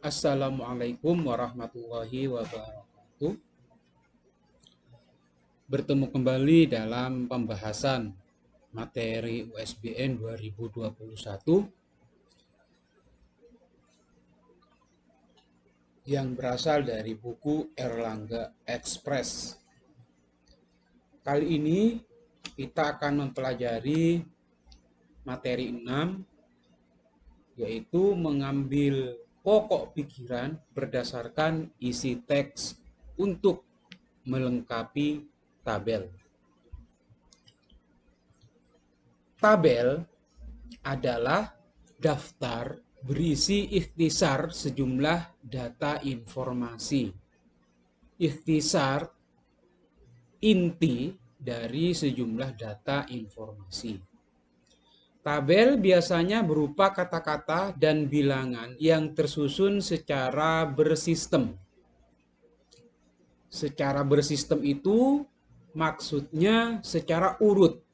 Assalamualaikum warahmatullahi wabarakatuh. Bertemu kembali dalam pembahasan materi USBN 2021 yang berasal dari buku Erlangga Express. Kali ini kita akan mempelajari materi 6, yaitu mengambil pokok pikiran berdasarkan isi teks untuk melengkapi tabel. Tabel adalah daftar berisi ikhtisar sejumlah data informasi. Ikhtisar inti dari sejumlah data informasi. Tabel biasanya berupa kata-kata dan bilangan yang tersusun secara bersistem. Secara bersistem itu maksudnya secara urut.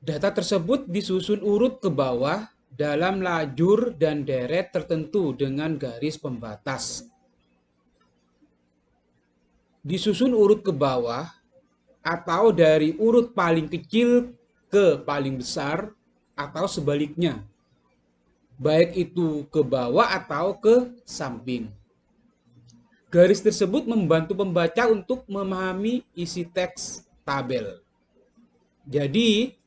Data tersebut disusun urut ke bawah dalam lajur dan deret tertentu dengan garis pembatas. Disusun urut ke bawah atau dari urut paling kecil ke paling besar atau sebaliknya. Baik itu ke bawah atau ke samping. Garis tersebut membantu pembaca untuk memahami isi teks tabel. Jadi,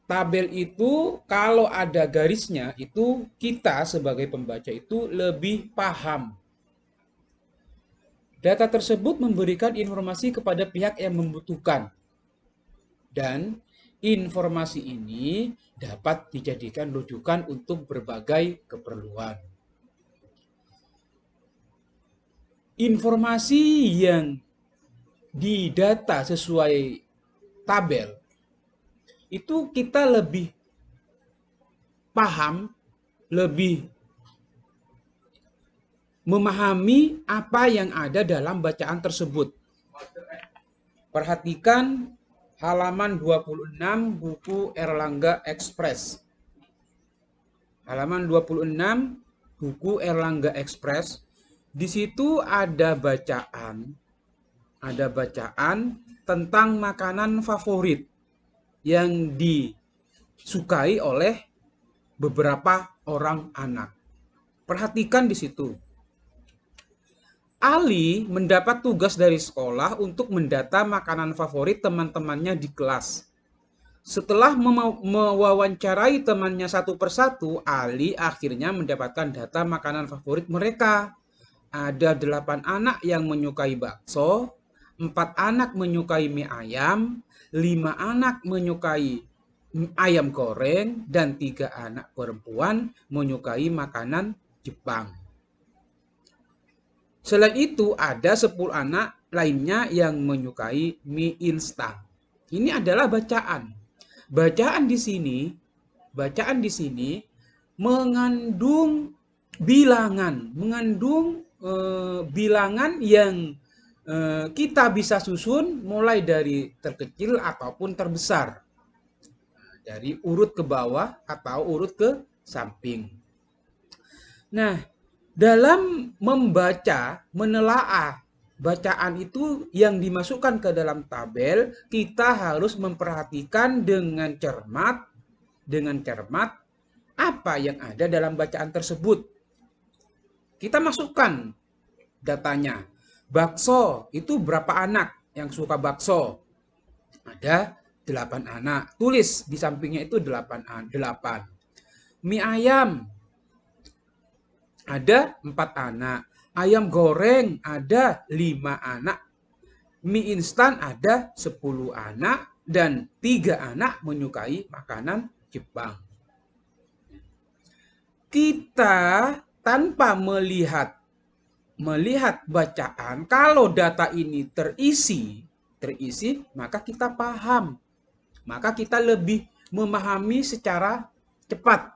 tabel itu kalau ada garisnya itu kita sebagai pembaca itu lebih paham. Data tersebut memberikan informasi kepada pihak yang membutuhkan. Dan informasi ini dapat dijadikan rujukan untuk berbagai keperluan. Informasi yang didata sesuai tabel itu kita lebih paham, lebih memahami apa yang ada dalam bacaan tersebut. Perhatikan halaman 26 buku Erlangga Express. Halaman 26 buku Erlangga Express. Di situ ada bacaan tentang makanan favorit yang disukai oleh beberapa orang anak. Perhatikan di situ. Ali mendapat tugas dari sekolah untuk mendata makanan favorit teman-temannya di kelas. Setelah mewawancarai temannya satu persatu, Ali akhirnya mendapatkan data makanan favorit mereka. Ada 8 anak yang menyukai bakso, 4 anak menyukai mie ayam, 5 anak menyukai ayam goreng, dan 3 anak perempuan menyukai makanan Jepang. Selain itu ada 10 anak lainnya yang menyukai mie instan. Ini adalah bacaan. Bacaan di sini mengandung bilangan yang kita bisa susun mulai dari terkecil ataupun terbesar. Dari urut ke bawah atau urut ke samping. Nah, dalam membaca, menelaah bacaan itu yang dimasukkan ke dalam tabel, kita harus memperhatikan dengan cermat apa yang ada dalam bacaan tersebut. Kita masukkan datanya. Bakso itu berapa anak yang suka bakso? Ada 8 anak. Tulis di sampingnya itu 8. Mie ayam ada 4 anak. Ayam goreng ada 5 anak. Mie instan ada 10 anak. Dan 3 anak menyukai makanan Jepang. Kita tanpa melihat bacaan, kalau data ini terisi, maka kita paham. Maka kita lebih memahami secara cepat.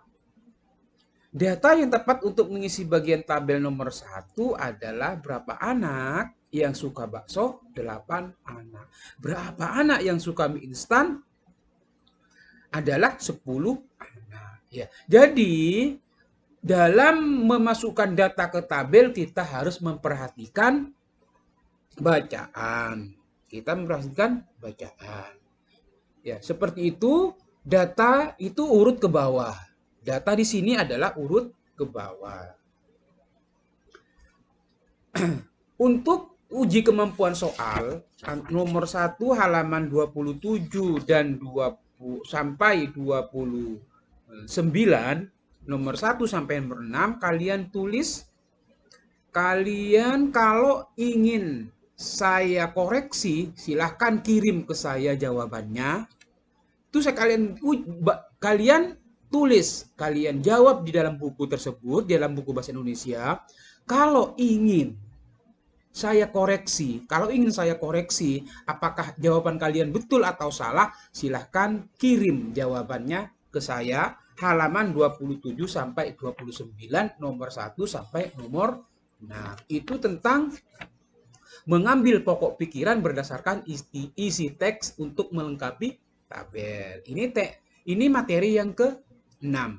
Data yang tepat untuk mengisi bagian tabel nomor 1 adalah berapa anak yang suka bakso? 8 anak. Berapa anak yang suka mie instan? Adalah 10 anak. Ya. Jadi dalam memasukkan data ke tabel kita harus memperhatikan bacaan. Kita memperhatikan bacaan. Ya, seperti itu, data itu urut ke bawah. Data di sini adalah urut ke bawah. Untuk uji kemampuan soal, nomor 1 halaman 27 dan 20 sampai 29, nomor 1 sampai nomor 6, kalian tulis, kalian kalau ingin saya koreksi, silahkan kirim ke saya jawabannya. Itu kalian tulis, kalian jawab di dalam buku tersebut, di dalam buku bahasa Indonesia. Kalau ingin saya koreksi, apakah jawaban kalian betul atau salah, silahkan kirim jawabannya ke saya, halaman 27 sampai 29, nomor 1 sampai nomor 6. Itu tentang mengambil pokok pikiran berdasarkan isi teks untuk melengkapi tabel. Ini materi yang ke-6.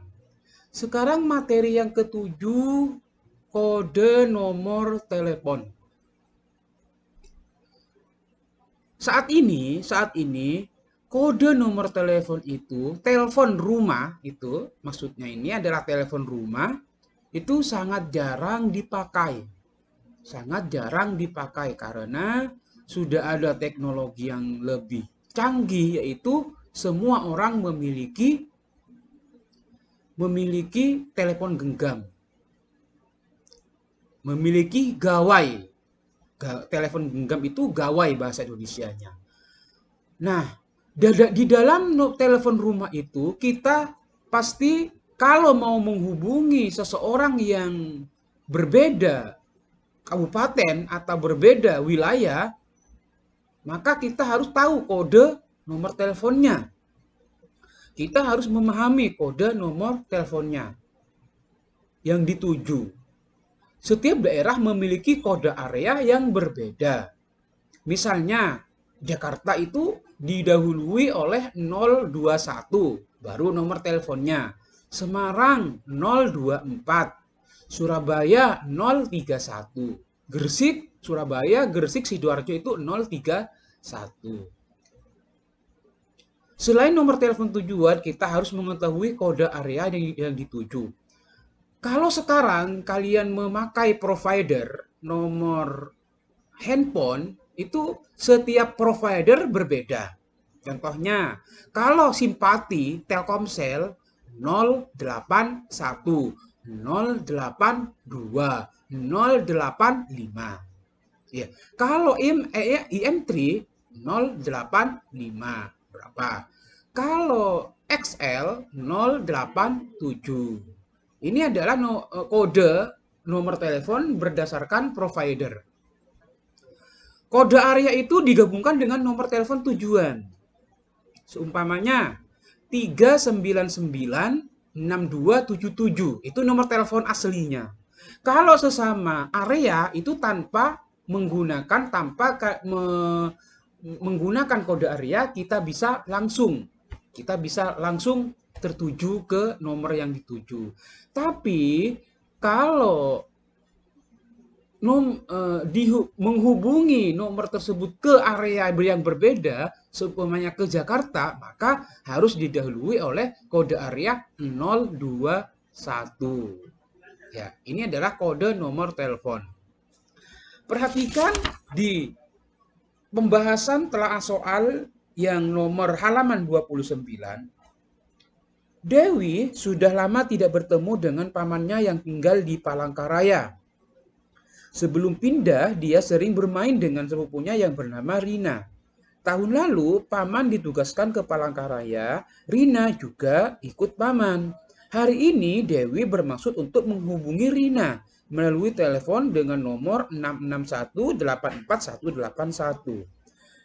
Sekarang materi yang ke-7, kode nomor telepon. Saat ini kode nomor telepon itu, telepon rumah itu, maksudnya ini adalah telepon rumah, itu sangat jarang dipakai. Sangat jarang dipakai karena sudah ada teknologi yang lebih canggih, yaitu semua orang memiliki telepon genggam. Memiliki gawai. Telepon genggam itu gawai bahasa Indonesianya. Nah, di dalam telepon rumah itu kita pasti kalau mau menghubungi seseorang yang berbeda kabupaten atau berbeda wilayah, maka kita harus tahu kode nomor teleponnya. Kita harus memahami kode nomor teleponnya yang dituju. Setiap daerah memiliki kode area yang berbeda. Misalnya, Jakarta itu didahului oleh 021, baru nomor teleponnya. Semarang 024, Surabaya 031, Gresik, Sidoarjo itu 031. Selain nomor telepon tujuan, kita harus mengetahui kode area yang dituju. Kalau sekarang kalian memakai provider nomor handphone, itu setiap provider berbeda. Contohnya, kalau Simpati Telkomsel 081, 082, 085. Ya. Kalau IM3 085 berapa? Kalau XL 087. Ini adalah kode nomor telepon berdasarkan provider. Kode area itu digabungkan dengan nomor telepon tujuan. Seumpamanya 3996277 itu nomor telepon aslinya. Kalau sesama area itu menggunakan kode area, kita bisa langsung tertuju ke nomor yang dituju. Tapi kalau menghubungi nomor tersebut ke area yang berbeda, seumpamanya ke Jakarta, maka harus didahului oleh kode area 021. Ya, ini adalah kode nomor telepon. Perhatikan di pembahasan telaah soal yang nomor halaman 29, Dewi sudah lama tidak bertemu dengan pamannya yang tinggal di Palangkaraya. Sebelum pindah, dia sering bermain dengan sepupunya yang bernama Rina. Tahun lalu, paman ditugaskan ke Palangkaraya, Rina juga ikut paman. Hari ini, Dewi bermaksud untuk menghubungi Rina melalui telepon dengan nomor 661-84181.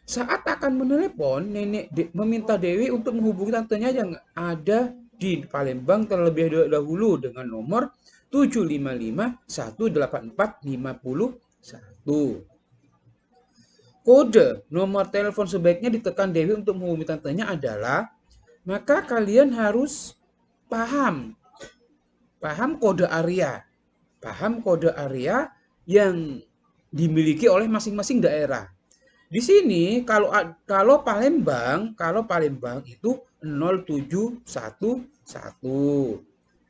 Saat akan menelepon, nenek meminta Dewi untuk menghubungi tantenya yang ada di Palembang terlebih dahulu dengan nomor 755-184-51. Kode nomor telepon sebaiknya ditekan Dewi untuk menghubungi tantenya adalah, maka kalian harus paham paham kode area. Paham kode area yang dimiliki oleh masing-masing daerah. Di sini kalau Palembang itu 0711,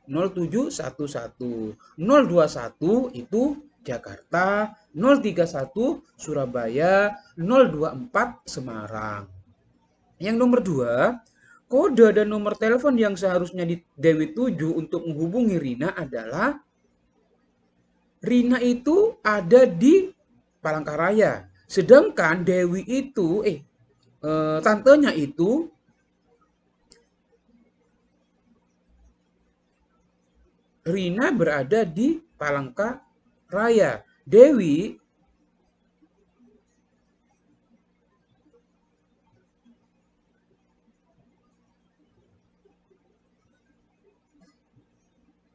0711, 021 itu Jakarta, 031 Surabaya, 024 Semarang. Yang nomor 2, kode dan nomor telepon yang seharusnya di Dewi 7 untuk menghubungi Rina adalah Rina itu ada di Palangkaraya. Sedangkan Dewi itu, tantenya itu Rina berada di Palangkaraya. Dewi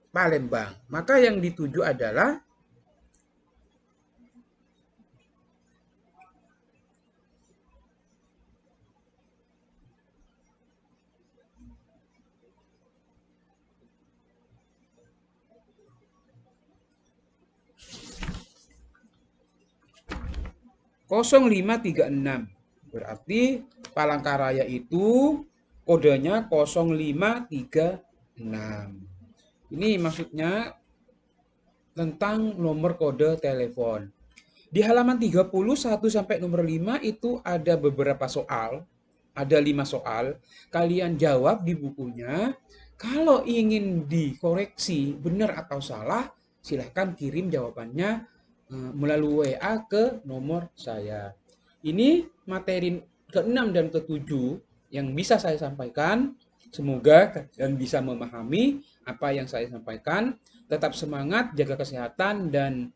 Palembang. Maka yang dituju adalah 0536. Berarti Palangkaraya itu kodenya 0536. Ini maksudnya tentang nomor kode telepon. Di halaman 31 sampai nomor 5 itu ada beberapa soal. Ada 5 soal. Kalian jawab di bukunya. Kalau ingin dikoreksi benar atau salah, silahkan kirim jawabannya melalui WA ke nomor saya. Ini materi ke-6 dan ke-7 yang bisa saya sampaikan. Semoga kalian bisa memahami apa yang saya sampaikan. Tetap semangat, jaga kesehatan, dan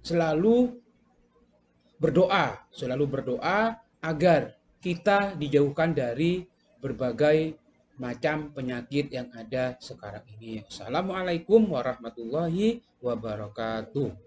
selalu berdoa agar kita dijauhkan dari berbagai macam penyakit yang ada sekarang ini. Assalamualaikum warahmatullahi wabarakatuh.